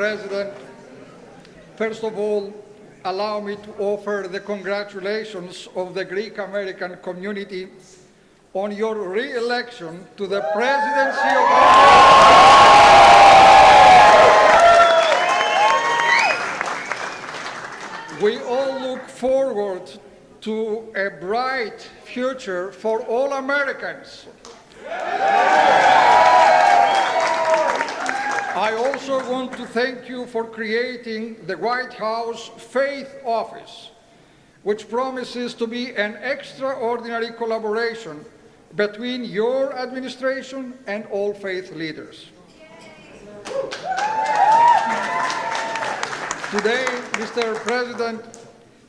President, first of all, allow me to offer the congratulations of the Greek American community on your re-election to the presidency of We all look forward to a bright future for all Americans. I also want to thank you for creating the White House Faith Office, which promises to be an extraordinary collaboration between your administration and all faith leaders. Today, Mr. President,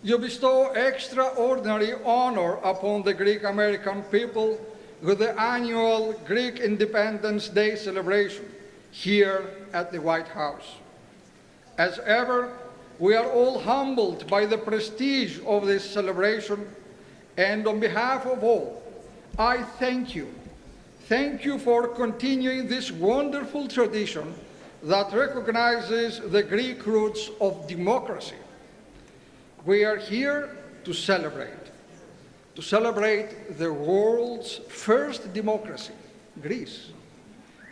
you bestow extraordinary honor upon the Greek American people with the annual Greek Independence Day celebration here at the White House. As ever, we are all humbled by the prestige of this celebration, and on behalf of all, I thank you. Thank you for continuing this wonderful tradition that recognizes the Greek roots of democracy. We are here to celebrate the world's first democracy, Greece.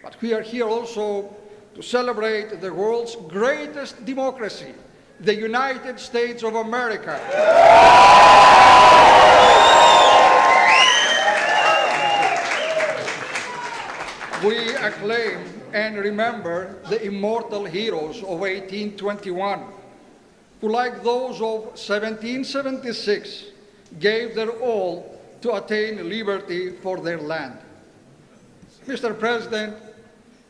But we are here also to celebrate the world's greatest democracy, the United States of America. We acclaim and remember the immortal heroes of 1821, who, like those of 1776, gave their all to attain liberty for their land. Mr. President,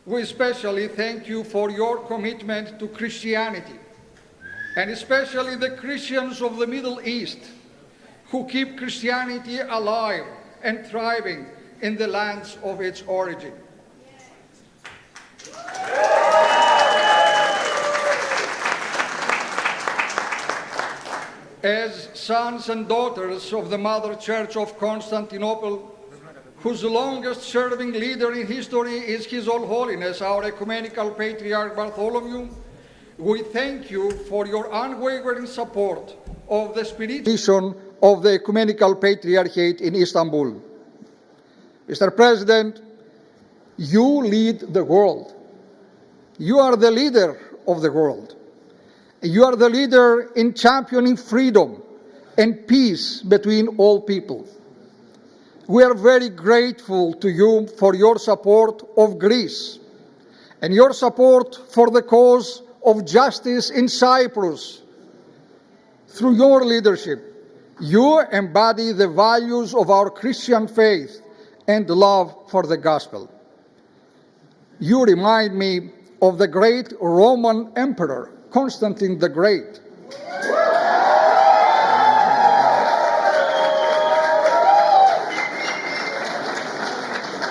we especially thank you for your commitment to Christianity, and especially the Christians of the Middle East, who keep Christianity alive and thriving in the lands of its origin. As sons and daughters of the Mother Church of Constantinople, whose longest-serving leader in history is His All Holiness, our Ecumenical Patriarch Bartholomew, we thank you for your unwavering support of the spiritual mission of the Ecumenical Patriarchate in Istanbul. Mr. President, you lead the world. You are the leader of the world. You are the leader in championing freedom and peace between all people. We are very grateful to you for your support of Greece and your support for the cause of justice in Cyprus. Through your leadership, you embody the values of our Christian faith and love for the gospel. You remind me of the great Roman Emperor, Constantine the Great.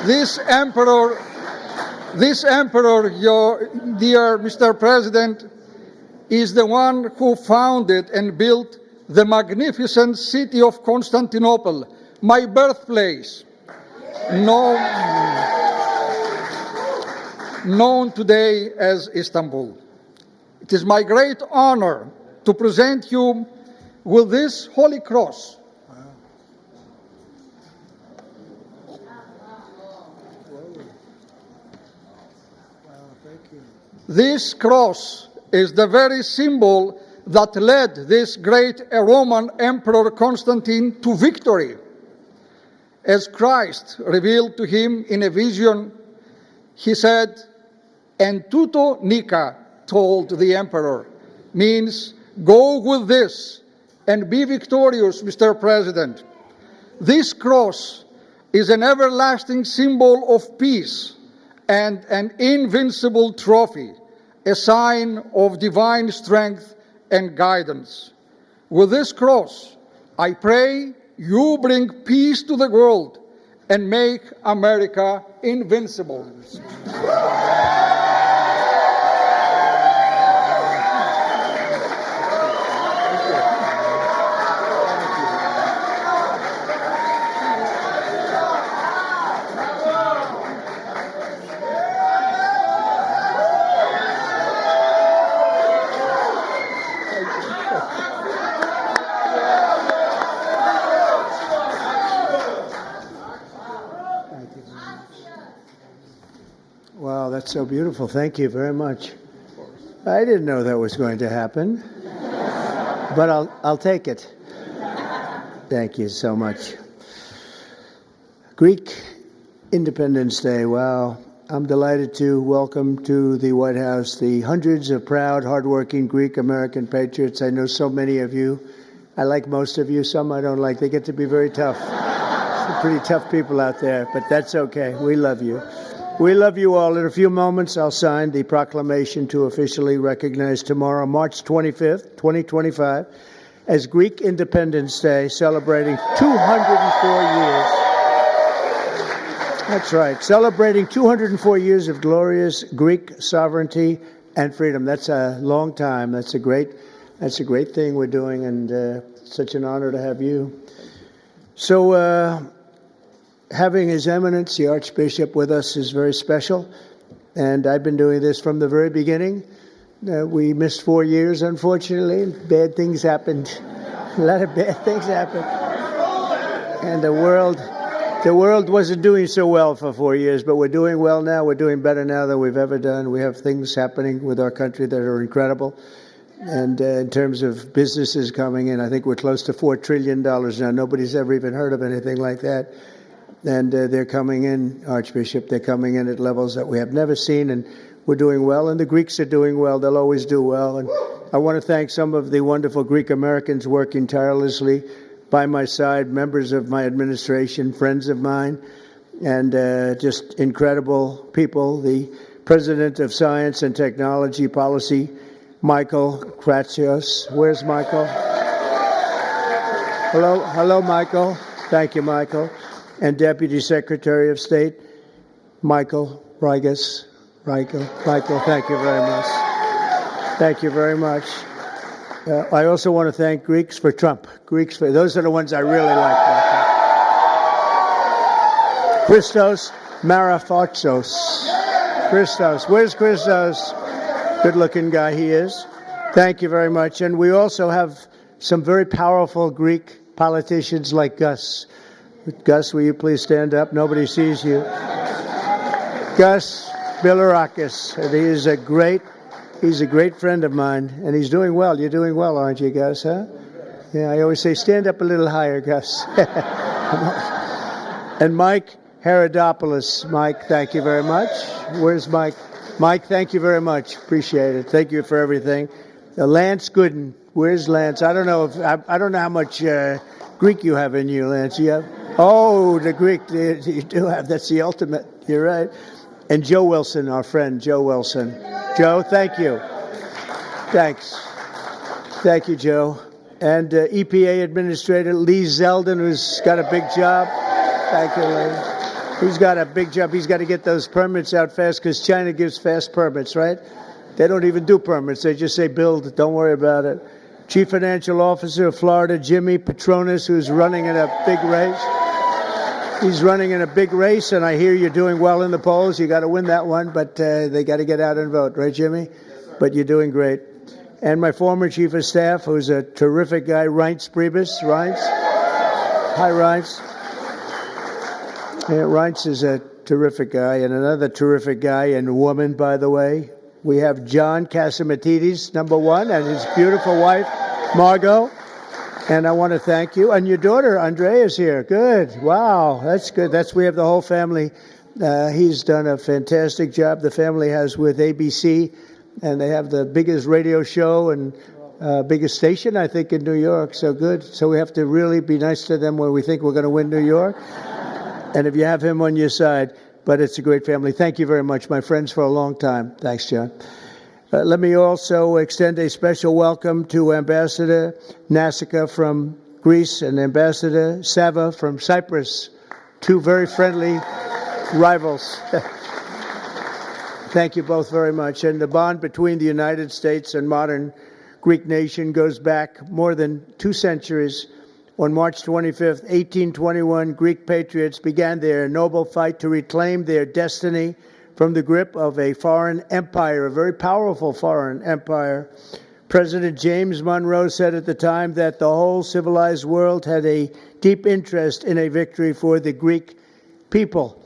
This emperor, your dear Mr. President, is the one who founded and built the magnificent city of Constantinople, my birthplace, known today as Istanbul. It is my great honor to present you with this Holy Cross. This cross is the very symbol that led this great Roman Emperor Constantine to victory. As Christ revealed to him in a vision, he said, "En tuto nika," told the emperor, means go with this and be victorious, Mr. President. This cross is an everlasting symbol of peace and an invincible trophy, a sign of divine strength and guidance. With this cross, I pray you bring peace to the world and make America invincible. that's so beautiful. Thank you very much. I didn't know that was going to happen, but I'll take it. Thank you so much. Greek Independence Day. Wow. I'm delighted to welcome to the White House the hundreds of proud, hardworking Greek American patriots. I know so many of you. I like most of you. Some I don't like. They get to be very tough. Some pretty tough people out there, but that's okay. We love you. We love you all. In a few moments, I'll sign the proclamation to officially recognize tomorrow, March 25th, 2025, as Greek Independence Day, celebrating 204 years. That's right. Celebrating 204 years of glorious Greek sovereignty and freedom. That's a long time. That's a great thing we're doing, and such an honor to have you. So having His Eminence, the Archbishop, with us is very special, and I've been doing this from the very beginning. We missed 4 years, unfortunately. Bad things happened. A lot of bad things happened. And the world wasn't doing so well for 4 years, but we're doing well now. We're doing better now than we've ever done. We have things happening with our country that are incredible. And in terms of businesses coming in, I think we're close to $4 trillion now. Nobody's ever even heard of anything like that. And they're coming in, Archbishop, they're coming in at levels that we have never seen, and we're doing well. And the Greeks are doing well. They'll always do well. And I want to thank some of the wonderful Greek Americans working tirelessly by my side, members of my administration, friends of mine, and just incredible people. The President of Science and Technology Policy, Michael Kratsios. Where's Michael? Hello, Michael. Thank you, Michael. And Deputy Secretary of State, Michael Rigas. Michael, thank you very much. Thank you very much. I also want to thank Greeks for Trump. Those are the ones I really like. Christos Marafatsos. Christos. Where's Christos? Good-looking guy he is. Thank you very much. And we also have some very powerful Greek politicians like Gus. Gus, will you please stand up? Nobody sees you. Gus Bilirakis. He's a great friend of mine, and he's doing well. You're doing well, aren't you, Gus, huh? Yeah, I always say, stand up a little higher, Gus. And Mike Herodopoulos. Mike, thank you very much. Where's Mike? Mike, thank you very much. Appreciate it. Thank you for everything. Lance Gooden. Where's Lance? I don't know how much Greek you have in you, Lance. You have? Oh, the Greek. You do have. That's the ultimate. You're right. And Joe Wilson, our friend, Joe Wilson. Joe, thank you. Thanks. Thank you, Joe. And EPA Administrator Lee Zeldin, who's got a big job. Thank you, Lee. He's got a big job. He's got to get those permits out fast because China gives fast permits, right? They don't even do permits. They just say build. Don't worry about it. Chief Financial Officer of Florida, Jimmy Patronis, who's running in a big race. He's running in a big race, and I hear you're doing well in the polls. You got to win that one, but they got to get out and vote, right, Jimmy? Yes, but you're doing great. And my former chief of staff, who's a terrific guy, Reince Priebus. Reince. Hi, Reince. Yeah, Reince is a terrific guy, and another terrific guy and woman, by the way. We have John Catsimatidis, number one, and his beautiful wife, Margot. And I want to thank you. And your daughter, Andrea, is here. Good. Wow. That's good. We have the whole family. He's done a fantastic job. The family has with ABC, and they have the biggest radio show and biggest station, I think, in New York. So good. So we have to really be nice to them when we think we're going to win New York. And if you have him on your side, but it's a great family. Thank you very much, my friends, for a long time. Thanks, John. Let me also extend a special welcome to Ambassador Nassika from Greece and Ambassador Sava from Cyprus, two very friendly rivals. Thank you both very much. And the bond between the United States and modern Greek nation goes back more than 2 centuries. On March 25th, 1821, Greek patriots began their noble fight to reclaim their destiny from the grip of a foreign empire, a very powerful foreign empire. President James Monroe said at the time that the whole civilized world had a deep interest in a victory for the Greek people.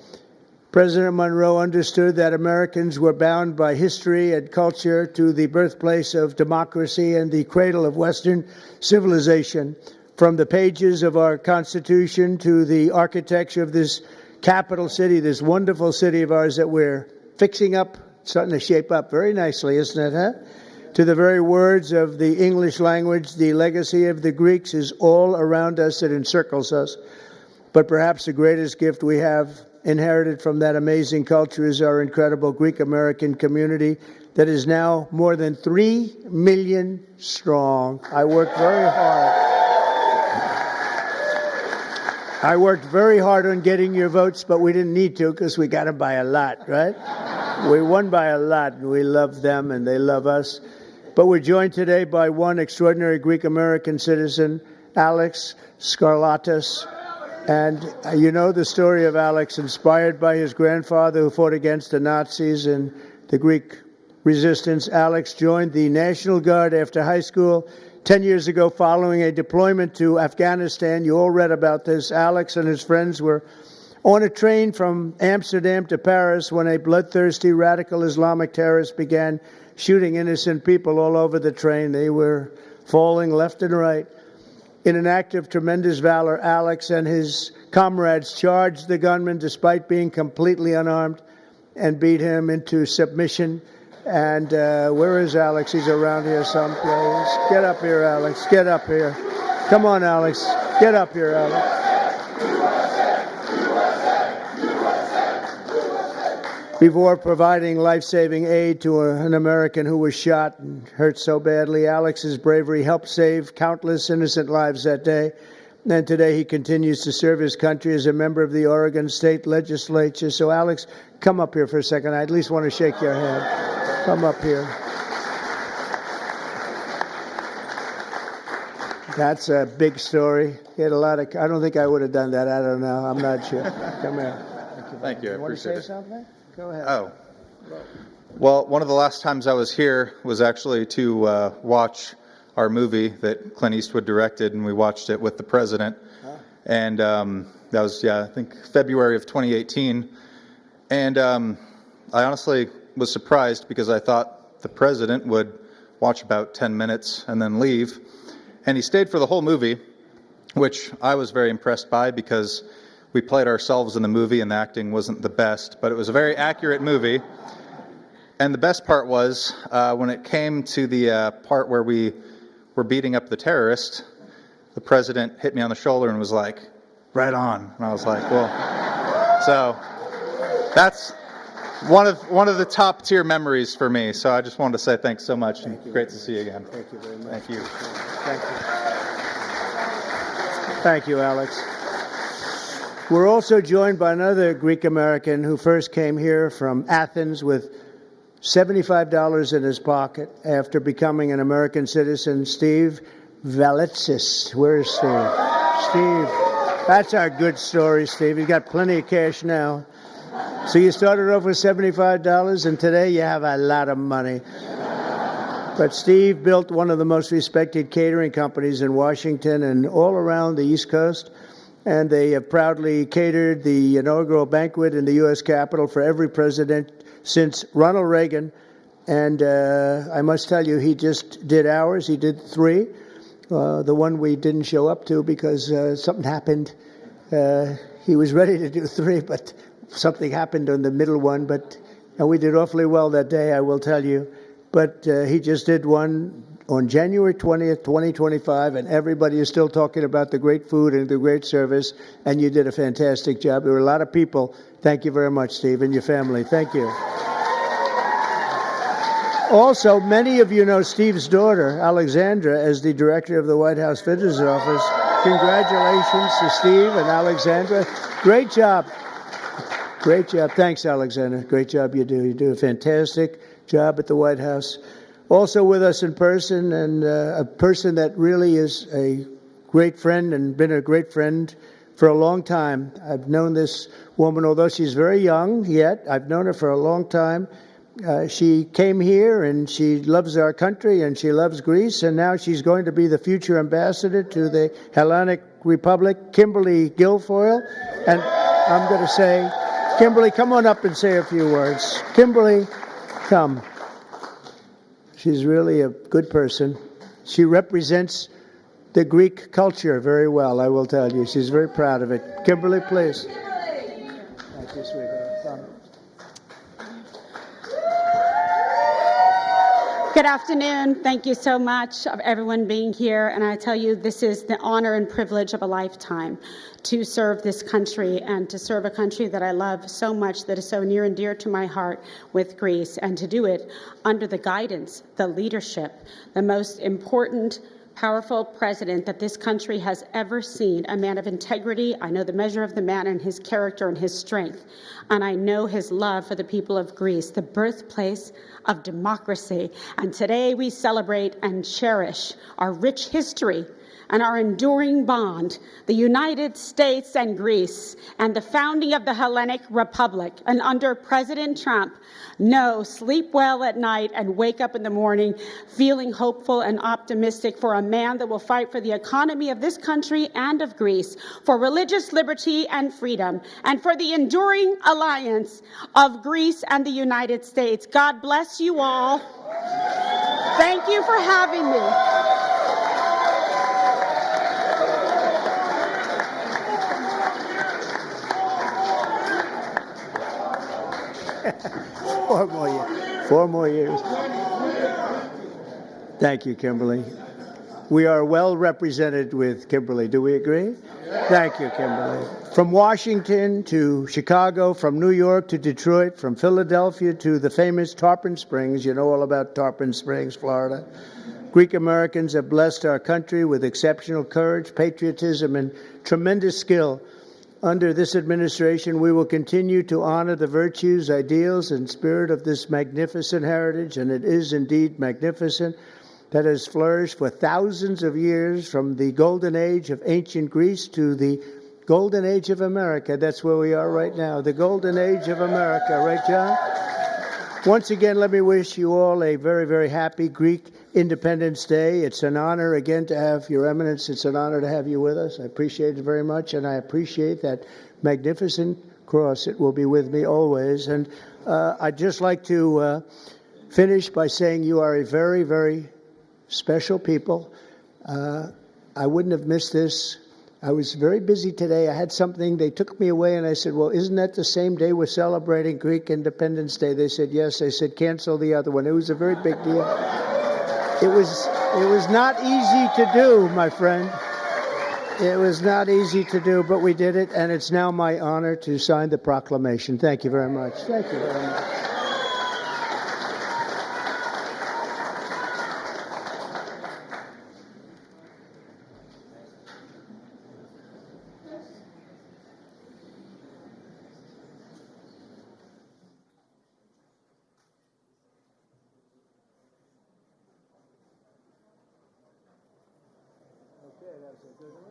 President Monroe understood that Americans were bound by history and culture to the birthplace of democracy and the cradle of Western civilization. From the pages of our Constitution to the architecture of this capital city, this wonderful city of ours that we're fixing up, starting to shape up very nicely, isn't it, huh? To the very words of the English language, the legacy of the Greeks is all around us. It encircles us. But perhaps the greatest gift we have inherited from that amazing culture is our incredible Greek-American community that is now more than 3 million strong. I worked very hard on getting your votes, but we didn't need to because we got them by a lot, right? We won by a lot, and we love them, and they love us. But we're joined today by one extraordinary Greek-American citizen, Alex Skarlatos. And you know the story of Alex, inspired by his grandfather who fought against the Nazis and the Greek resistance. Alex joined the National Guard after high school 10 years ago following a deployment to Afghanistan. You all read about this. Alex and his friends were on a train from Amsterdam to Paris when a bloodthirsty radical Islamic terrorist began shooting innocent people all over the train. They were falling left and right. In an act of tremendous valor, Alex and his comrades charged the gunman despite being completely unarmed and beat him into submission. And where is Alex? He's around here someplace. Get up here, Alex. Get up here. Come on, Alex. Get up here, Alex. Before providing life-saving aid to an American who was shot and hurt so badly, Alex's bravery helped save countless innocent lives that day. And today he continues to serve his country as a member of the Oregon State Legislature. So, Alex, come up here for a second. I at least want to shake your hand. Come up here. That's a big story. He had a lot of. I don't think I would have done that. I don't know. I'm not sure. Come here. Thank you. I Want to say appreciate it. something? Go ahead. Oh. Well, one of the last times I was here was actually to watch our movie that Clint Eastwood directed, and we watched it with the president. Huh? And that was, I think February of 2018. And I honestly was surprised because I thought the president would watch about 10 minutes and then leave. And he stayed for the whole movie, which I was very impressed by because we played ourselves in the movie and the acting wasn't the best, but it was a very accurate movie. And the best part was when it came to the part where we were beating up the terrorist, the president hit me on the shoulder and was like, "Right on." And I was like, well, so that's one of the top tier memories for me. So I just wanted to say thanks so much and great to see you again. Thank you very much. Thank you. Thank you. Thank you, Alex. We're also joined by another Greek American who first came here from Athens with $75 in his pocket after becoming an American citizen, Steve Valitsis. Where is Steve? Steve, that's our good story, Steve. He's got plenty of cash now. So you started off with $75 and today you have a lot of money. But Steve built one of the most respected catering companies in Washington and all around the East Coast. And they have proudly catered the inaugural banquet in the U.S. Capitol for every president since Ronald Reagan. And I must tell you, he just did ours. He did 3. The one we didn't show up to because something happened. He was ready to do 3, but something happened on the middle one. And we did awfully well that day, I will tell you. But he just did one on January 20th, 2025, and everybody is still talking about the great food and the great service, and you did a fantastic job. There were a lot of people. Thank you very much, Steve, and your family. Thank you. Also, many of you know Steve's daughter, Alexandra, as the director of the White House Visitors Office. Congratulations to Steve and Alexandra. Great job. Great job. Thanks, Alexandra. Great job you do. You do a fantastic job at the White House. Also with us in person, and a person that really is a great friend and been a great friend for a long time. I've known this woman, although she's very young yet. I've known her for a long time. She came here and she loves our country and she loves Greece, and now she's going to be the future ambassador to the Hellenic Republic, Kimberly Guilfoyle. And I'm going to say Kimberly, come on up and say a few words. Kimberly, come. She's really a good person. She represents the Greek culture very well, I will tell you. She's very proud of it. Kimberly, please. Thank you, sweetheart. Come. Good afternoon. Thank you so much of everyone being here. And I tell you, this is the honor and privilege of a lifetime to serve this country and to serve a country that I love so much, that is so near and dear to my heart, with Greece, and to do it under the guidance, the leadership, the most important, powerful president that this country has ever seen, a man of integrity. I know the measure of the man and his character and his strength. And I know his love for the people of Greece, the birthplace of democracy. And today we celebrate and cherish our rich history and our enduring bond, the United States and Greece, and the founding of the Hellenic Republic. And under President Trump, no, sleep well at night and wake up in the morning feeling hopeful and optimistic for a man that will fight for the economy of this country and of Greece, for religious liberty and freedom, and for the enduring alliance of Greece and the United States. God bless you all. Thank you for having me. Four more years. Thank you, Kimberly. We are well represented with Kimberly. Do we agree? Thank you, Kimberly. From Washington to Chicago, from New York to Detroit, from Philadelphia to the famous Tarpon Springs. You know all about Tarpon Springs, Florida. Greek Americans have blessed our country with exceptional courage, patriotism, and tremendous skill. Under this administration, we will continue to honor the virtues, ideals, and spirit of this magnificent heritage, and it is indeed magnificent, that has flourished for thousands of years, from the golden age of ancient Greece to the golden age of America. That's where we are right now, the golden age of America. Right, John? Once again, let me wish you all a very, very happy Greek Independence Day. It's an honor, again, to have Your Eminence. It's an honor to have you with us. I appreciate it very much, and I appreciate that magnificent cross. It will be with me always. And I'd just like to finish by saying you are a very, very special people. I wouldn't have missed this. I was very busy today. I had something. They took me away, and I said, well, isn't that the same day we're celebrating Greek Independence Day? They said, yes. I said, cancel the other one. It was a very big deal. It was not easy to do, my friend. It was not easy to do, but we did it, and it's now my honor to sign the proclamation. Thank you very much. Thank you very much. Okay, that's a good one.